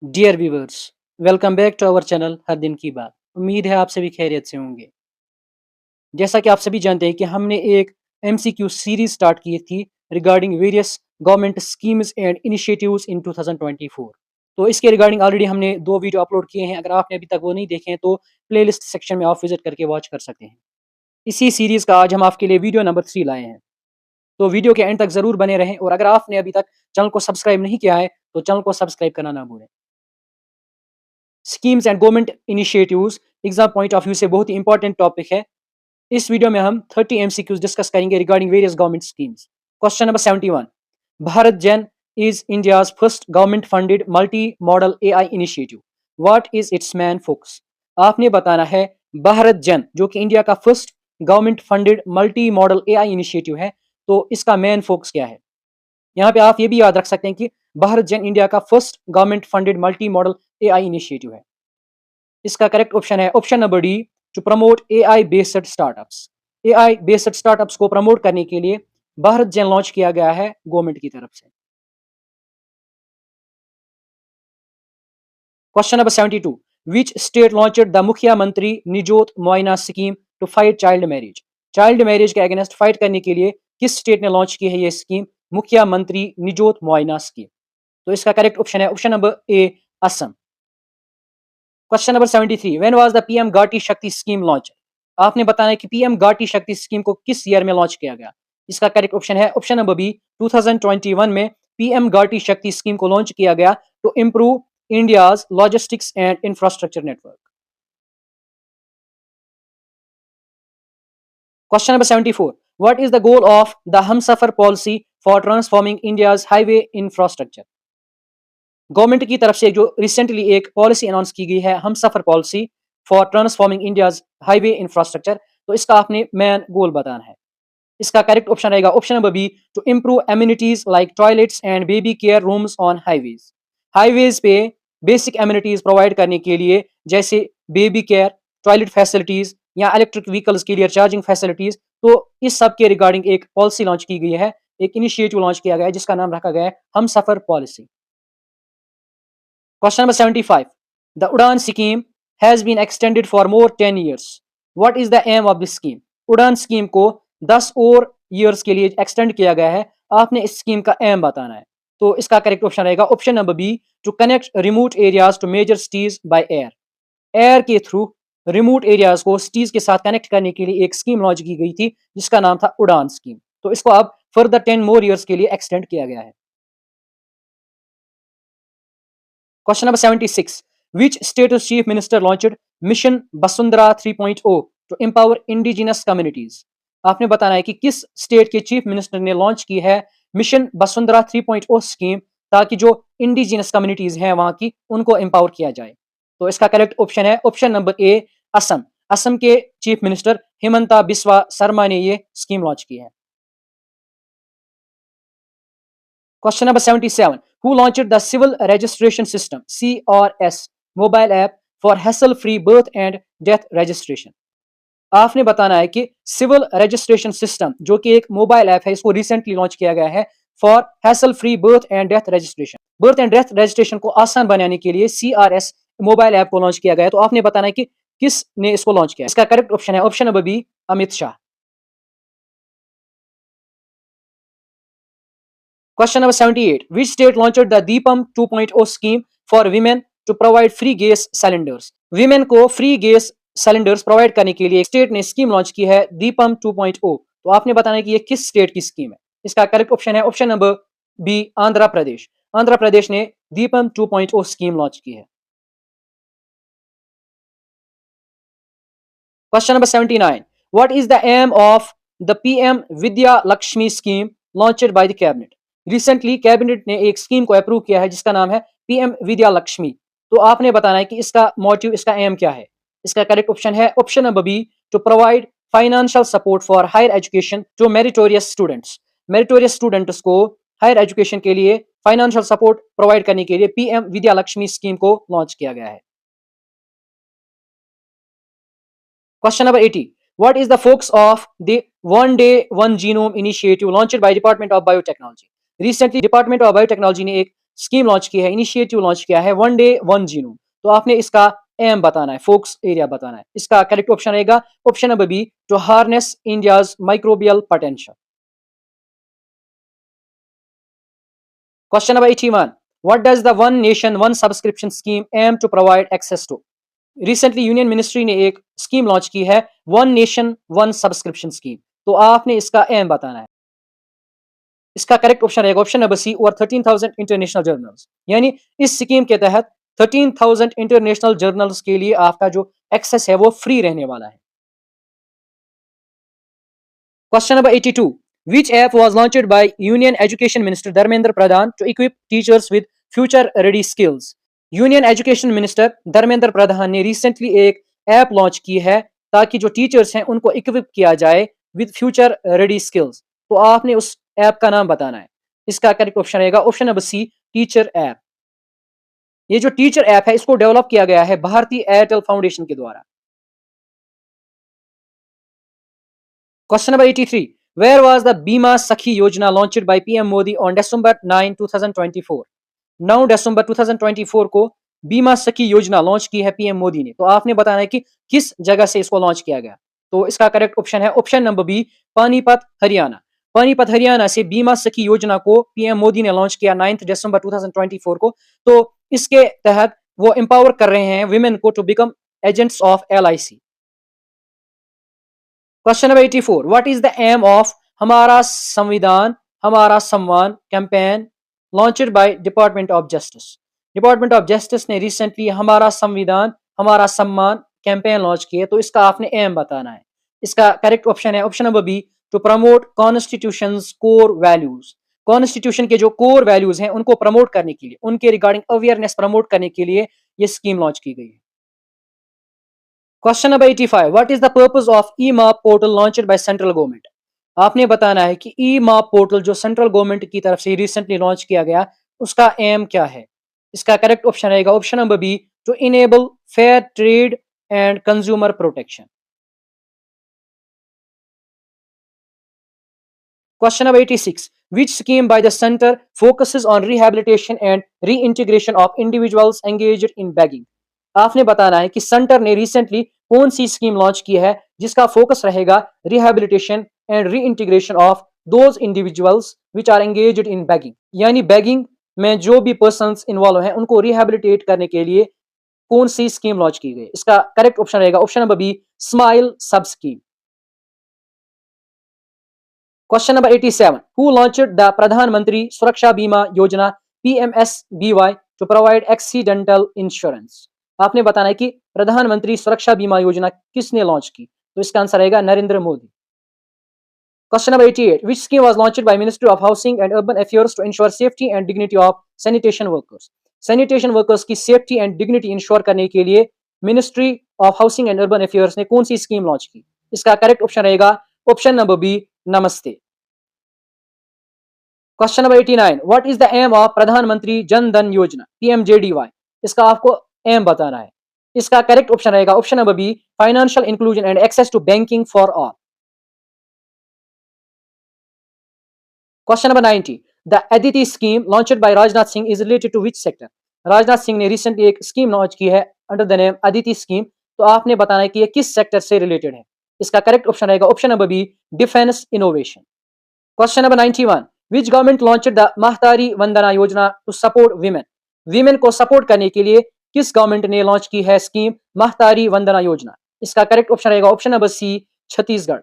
Dear viewers, welcome back to our channel हर दिन की बात। उम्मीद है आप सभी खैरियत से होंगे। जैसा कि आप सभी जानते हैं कि हमने एक एमसीक्यू सीरीज स्टार्ट की थी regarding various government schemes and initiatives in 2024। तो इसके रिगार्डिंग ऑलरेडी हमने 2 वीडियो अपलोड किए हैं। अगर आपने अभी तक वो नहीं देखे हैं तो प्लेलिस्ट सेक्शन में आप विजिट करके वॉच कर सकते हैं। इसी सीरीज का आज हम आपके लिए वीडियो नंबर 3 लाए हैं। तो वीडियो के एंड तक ज़रूर बने रहें और अगर आपने अभी तक चैनल को सब्सक्राइब नहीं किया है तो चैनल को सब्सक्राइब करना ना भूलें। Schemes and government initiatives exam point of view से बहुत ही इंपॉर्टेंट टॉपिक है। इस वीडियो में हम 30 एमसीक्यूज डिस्कस करेंगे regarding various government schemes. Question number 71, Bharat Jan is India's first government funded multi modal AI initiative, what is its main focus. आपने बताना है भारत जन जो कि इंडिया का first government funded multi modal AI initiative है, तो इसका मेन फोकस क्या है। यहाँ पे आप ये भी याद रख सकते हैं कि भारत जन इंडिया का first government funded multi modal AI initiative है। इसका करेक्ट ऑप्शन है option number D, to promote AI based startups. AI based startups को प्रमोट करने के लिए भारत जन लॉन्च किया गया है गवर्नमेंट की तरफ से। Question number 72, which state launched the Mukhya Mantri Nijut Moina scheme to fight child marriage. Child marriage के अगेंस्ट फाइट करने के लिए किस स्टेट ने लॉन्च की है ये स्कीम, मुखिया मंत्री निजोत मुआयना स्कीम। तो इसका करेक्ट ऑप्शन है option number A, Assam. Question number 73, when was the PM घाटी शक्ति स्कीम लॉन्च। आपने बताना है कि पीएम घाटी शक्ति स्कीम को किस ईयर में लॉन्च किया गया। इसका करेक्ट ऑप्शन है ऑप्शन नंबर बी, 2021 में पीएम घाटी शक्ति स्कीम को लॉन्च किया गया to improve India's logistics and infrastructure network. Question number 74, what is the goal of the Humsafar policy for transforming India's highway infrastructure. Government की तरफ से जो रिसेंटली एक पॉलिसी अनाउंस की गई है Humsafar policy for transforming India's highway infrastructure, तो इसका आपने मेन गोल बताना है। इसका करेक्ट ऑप्शन रहेगा option number B, to improve amenities like toilets and baby care rooms on highways. Highways पे बेसिक एम्यूनिटीज प्रोवाइड करने के लिए जैसे बेबी केयर, टॉयलेट फैसिलिटीज या इलेक्ट्रिक व्हीकल्स के लिए चार्जिंग फैसिलिटीज, तो इस सब के रिगार्डिंग एक पॉलिसी लॉन्च की गई है, एक इनिशिएटिव लॉन्च किया गया है जिसका नाम रखा गया है Humsafar policy. Question number 75. The Udan scheme has been extended for more 10 years. What is the aim of this scheme? उड़ान स्कीम को 10 और ईयर्स के लिए एक्सटेंड किया गया है। आपने इस स्कीम का एम बताना है। तो इसका करेक्ट ऑप्शन रहेगा option number B, to connect remote areas to major cities by air. Air के थ्रू रिमोट एरियाज को सिटीज के साथ कनेक्ट करने के लिए एक स्कीम लॉन्च की गई थी जिसका नाम था उड़ान स्कीम। तो इसको अब फर्दर 10 मोर ईयर्स के लिए एक्सटेंड किया गया है। Question number 76. Which state's chief minister launched Mission Basundhara 3.0 to empower indigenous communities? आपने बताना है कि किस स्टेट के चीफ मिनिस्टर ने लॉन्च की है मिशन वसुंधरा 3.0 स्कीम, ताकि जो इंडिजिनस कम्युनिटीज हैं वहां की उनको एम्पावर किया जाए। तो इसका करेक्ट ऑप्शन है option number A, Assam. Assam के चीफ मिनिस्टर हिमंता बिस्वा शर्मा ने ये स्कीम लॉन्च की है। Question number 77. Who launched the Civil Registration System CRS mobile app for hassle-free birth and death registration? आपने बताना है कि सिविल रजिस्ट्रेशन सिस्टम जो कि एक मोबाइल ऐप है, इसको रिसेंटली लॉन्च किया गया है for hassle free birth and death registration. Birth and death registration को आसान बनाने के लिए सीआरएस मोबाइल ऐप को लॉन्च किया गया है। तो आपने बताना है कि किसने इसको लॉन्च किया। इसका करेक्ट ऑप्शन है option number B, Amit Shah. Question number 78. Which state launched the Deepam 2.0 scheme for women to provide free gas cylinders? Women को free gas cylinders provide करने के लिए एक स्टेट ने स्कीम लॉन्च की है दीपम 2.0। तो आपने बताना है कि ये किस स्टेट की स्कीम है। इसका करेक्ट ऑप्शन है option number B, Andhra Pradesh. Andhra Pradesh ने दीपम 2.0 स्कीम लॉन्च की है। Question number 79. What is the aim of the PM Vidya Lakshmi scheme launched by the cabinet? Recently cabinet ने एक स्कीम को अप्रूव किया है जिसका नाम है पीएम विद्या लक्ष्मी। तो आपने बताना है कि इसका मोटिव, इसका एम क्या है। इसका करेक्ट ऑप्शन है option number B, to provide financial support for higher education to meritorious students. Meritorious students को हायर एजुकेशन के लिए फाइनेंशियल सपोर्ट प्रोवाइड करने के लिए पीएम विद्या लक्ष्मी स्कीम को लॉन्च किया गया है। Question number 80. What is the focus of the One Day One Genome initiative launched by Department of Biotechnology? Recently, Department of Biotechnology ने एक स्कीम लॉन्च की है, इनिशिएटिव लॉन्च किया है, वन डे वन जीनोम, तो आपने इसका एम बताना है, फोकस एरिया बताना है। इसका करेक्ट ऑप्शन रहेगा option number B, to harness India's microbial potential. Question number 81, what does the one nation one subscription scheme aim to provide access to? Recently union ministry ने एक scheme launch की है, one nation one subscription scheme, तो आपने इसका aim बताना है। इसका करेक्ट ऑप्शन रहेगा ऑप्शन नंबर सी, और 13,000 इंटरनेशनल जर्नल्स, यानी इस स्कीम के तहत 13,000 इंटरनेशनल जर्नल्स के लिए आपका जो एक्सेस है वो फ्री रहने वाला है। Question number 82, which app was launched by Union Education Minister Dharmendra Pradhan to equip teachers with future ready skills? Union education minister Dharmendra Pradhan ने रिसेंटली एक ऐप लॉन्च की है ताकि जो टीचर्स हैं उनको इक्विप किया जाए विद फ्यूचर रेडी स्किल्स, तो आपने उस ऐप का नाम बताना है। इसका करेक्ट ऑप्शन रहेगा option number C, teacher app. ये जो टीचर ऐप है इसको डेवलप किया गया है भारतीय एयरटेल फाउंडेशन के द्वारा। Question number 83, where was the Bima Sakhi Yojana launched by PM Modi on December 9, 2024? 9 दिसंबर 2024 को बीमा सखी योजना लॉन्च की है पीएम मोदी ने, तो आपने बताना है कि किस जगह से इसको लॉन्च किया गया। तो इसका करेक्ट ऑप्शन है option number B, Panipat Haryana. Panipat Haryana से बीमा सखी योजना को पीएम मोदी ने लॉन्च किया 9 दिसंबर 2024 को। तो इसके तहत वो एम्पावर कर रहे हैं विमेन को to become agents of LIC. Question number 84, what is the aim of Hamara Samvidhan Hamara Samman campaign launched by department of justice? Department of justice ने recently Hamara Samvidhan Hamara Samman campaign launch किया, तो इसका आपने एम बताना है। इसका करेक्ट ऑप्शन है option number B, to promote constitution's core values. Constitution के जो कोर वैल्यूज हैं उनको प्रमोट करने के लिए, उनके रिगार्डिंग अवेयरनेस प्रमोट करने के लिए ये स्कीम लॉन्च की गई है। Question number 85, what is the purpose of e Maap portal launched by central government? आपने बताना है कि ई माप पोर्टल जो सेंट्रल गवर्नमेंट की तरफ से रिसेंटली लॉन्च किया गया उसका एम क्या है? इसका करेक्ट ऑप्शन रहेगा option number B, to enable fair trade and consumer protection. Question number 86, which scheme by the center focuses on rehabilitation and reintegration of individuals engaged in begging? आपने बताना है कि सेंटर ने recently कौन सी scheme launch की है जिसका फोकस रहेगा rehabilitation and reintegration of those individuals which are engaged in begging, यानी बेगिंग में जो भी पर्सन्स इन्वॉल्व हैं उनको रिहैबिलिटेट करने के लिए कौन सी स्कीम लॉन्च की गई? इसका करेक्ट ऑप्शन रहेगा option number B, smile sub scheme. Question number 87, who launched the Pradhanmantri Suraksha Bima Yojana PMSBY to provide accidental insurance? आपने बताना है कि प्रधानमंत्री सुरक्षा बीमा योजना किसने लॉन्च की? तो इसका आंसर रहेगा Narendra Modi. Question number 88, which scheme was launched by Ministry of Housing and Urban Affairs to ensure safety and dignity of sanitation workers? Sanitation workers की सेफ्टी एंड डिग्निटी इंश्योर करने के लिए ministry of housing and urban affairs ने कौन सी scheme launch की? इसका correct option रहेगा option number B, NAMASTE. Question number 89, what is the aim of Pradhanmantri Jan धन योजना PMJDY? इसका आपको एम बताना है। इसका करेक्ट ऑप्शन रहेगा option number B, financial inclusion and access to banking for all. Question number 90, the Aditi scheme launched by Rajnath Singh is related to which sector? Rajnath Singh ने recently एक स्कीम लॉन्च की है under the name Aditi scheme, तो आपने बताना है कि ये किस सेक्टर से रिलेटेड है। इसका करेक्ट ऑप्शन रहेगा option number B, defence innovation. Question number 91, which government launched the Mahtari Vandan Yojana to support women? Women को सपोर्ट करने के लिए किस गवर्नमेंट ने लॉन्च की है स्कीम महतारी वंदना योजना? इसका करेक्ट ऑप्शन रहेगा option number C, Chhattisgarh.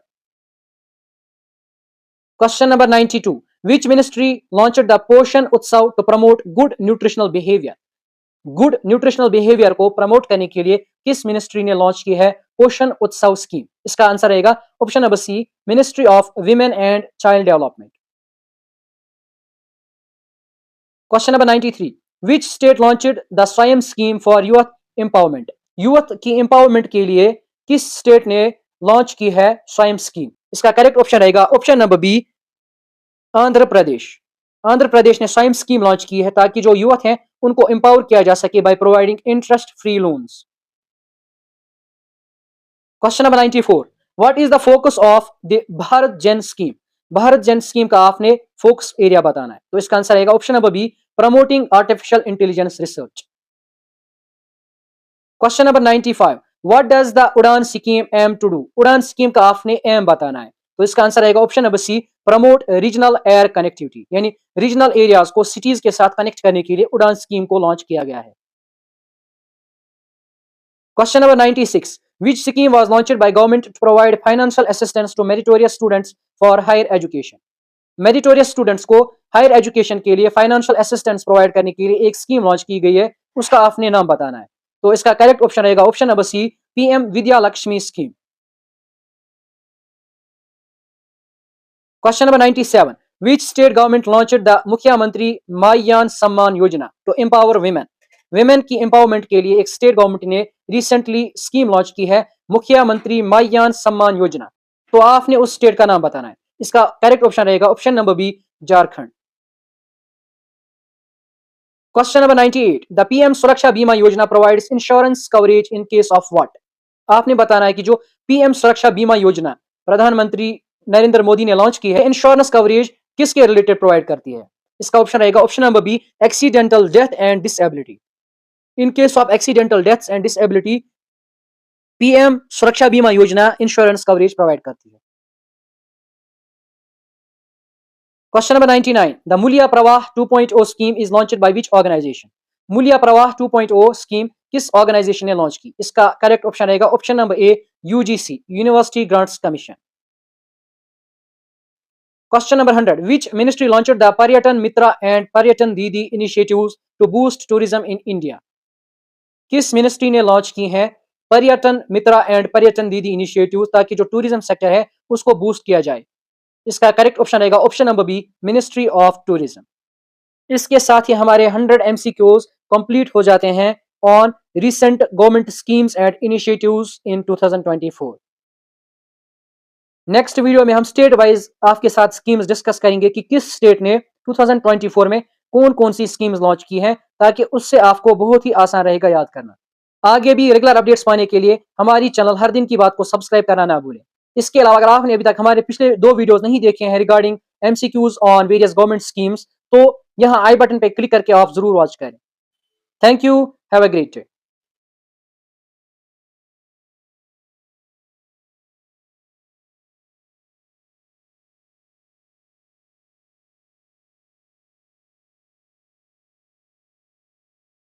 Question number 92, which ministry launched the पोषण उत्सव to promote good nutritional behavior? Good nutritional behaviour को प्रमोट करने के लिए किस मिनिस्ट्री ने लॉन्च की है पोषण उत्सव स्कीम? इसका आंसर रहेगा option number C, ministry of women and child development. Question number 93, which state launched the Swayam scheme for youth empowerment? Youth की एम्पावरमेंट के लिए किस स्टेट ने लॉन्च की है स्वयं स्कीम? इसका करेक्ट ऑप्शन रहेगा option number B, Andhra Pradesh. Andhra Pradesh ने स्वयं स्कीम लॉन्च की है ताकि जो युवक हैं उनको एम्पावर किया जा सके by providing interest free loans. Question number 94, what is the focus of the Bharat जन स्कीम? भारत जन स्कीम का आपने फोकस एरिया बताना है, तो इसका आंसर रहेगा option number B, promoting artificial intelligence research. Question number 95. What does the Udan scheme aim to do? Udan scheme का आपने एम बताना है। तो इसका आंसर आएगा option number C, promote regional air connectivity, यानी रीजनल एरियाज को सिटीज के साथ कनेक्ट करने के लिए उड़ान स्कीम को लॉन्च किया गया है। Question number 96. Which scheme was launched by government to provide financial assistance to meritorious students for higher education? Meritorious students को हायर एजुकेशन के लिए फाइनेंशियल असिस्टेंस प्रोवाइड करने के लिए एक स्कीम लॉन्च की गई है, उसका आपने नाम बताना है। तो इसका करेक्ट ऑप्शन रहेगा option number C, PM Vidya Lakshmi scheme. Question number 97. Which state government launched the मुख्यमंत्री मायान Samman Yojana to empower women? Women की empowerment के लिए एक स्टेट गवर्नमेंट ने रिसेंटली स्कीम लॉन्च की है, मुख्यमंत्री मायान सम्मान योजना। तो आपने उस स्टेट का नाम बताना है। इसका करेक्ट ऑप्शन रहेगा option number B, Jharkhand. Question number 98. The PM सुरक्षा बीमा योजना provides insurance coverage in case of what? आपने बताना है कि जो पीएम सुरक्षा बीमा योजना प्रधानमंत्री नरेंद्र मोदी ने लॉन्च की है, इंश्योरेंस कवरेज किसके रिलेटेड प्रोवाइड करती है? इसका ऑप्शन रहेगा option number B, accidental death and disability. In case of accidental deaths and disability PM Suraksha Bima योजना इंश्योरेंस कवरेज प्रोवाइड करती है। Question number 99. The Mulya Pravah 2.0 scheme is launched by which organization? Mulya Pravah 2.0 scheme किस organisation ने launch की? इसका correct option रहेगा option number A, UGC, university grants commission. Question number 100. Which ministry launched the Paryatan Mitra and Paryatan Didi initiatives to boost tourism in India? किस ministry ने launch की है पर्यटन मित्रा एंड पर्यटन दीदी इनिशिएटिव, ताकि जो टूरिज्म सेक्टर है उसको बूस्ट किया जाए? इसका करेक्ट ऑप्शन रहेगा option number B, ministry of tourism. इसके साथ ही हमारे 100 एमसीक्यूज कंप्लीट हो जाते हैं on recent government schemes and initiatives in 2024। Next video में हम स्टेट वाइज आपके साथ स्कीम्स डिस्कस करेंगे कि किस स्टेट ने 2024 में कौन कौन सी स्कीम्स लॉन्च की हैं, ताकि उससे आपको बहुत ही आसान रहेगा याद करना। आगे भी रेगुलर अपडेट्स पाने के लिए हमारी चैनल हर दिन की बात को सब्सक्राइब करना ना भूलें। इसके अलावा अगर आपने अभी तक हमारे पिछले 2 वीडियोस नहीं देखे हैं regarding MCQs on various government schemes, तो यहां आई बटन पे क्लिक करके आप जरूर वॉच करें। Thank you, have a great day.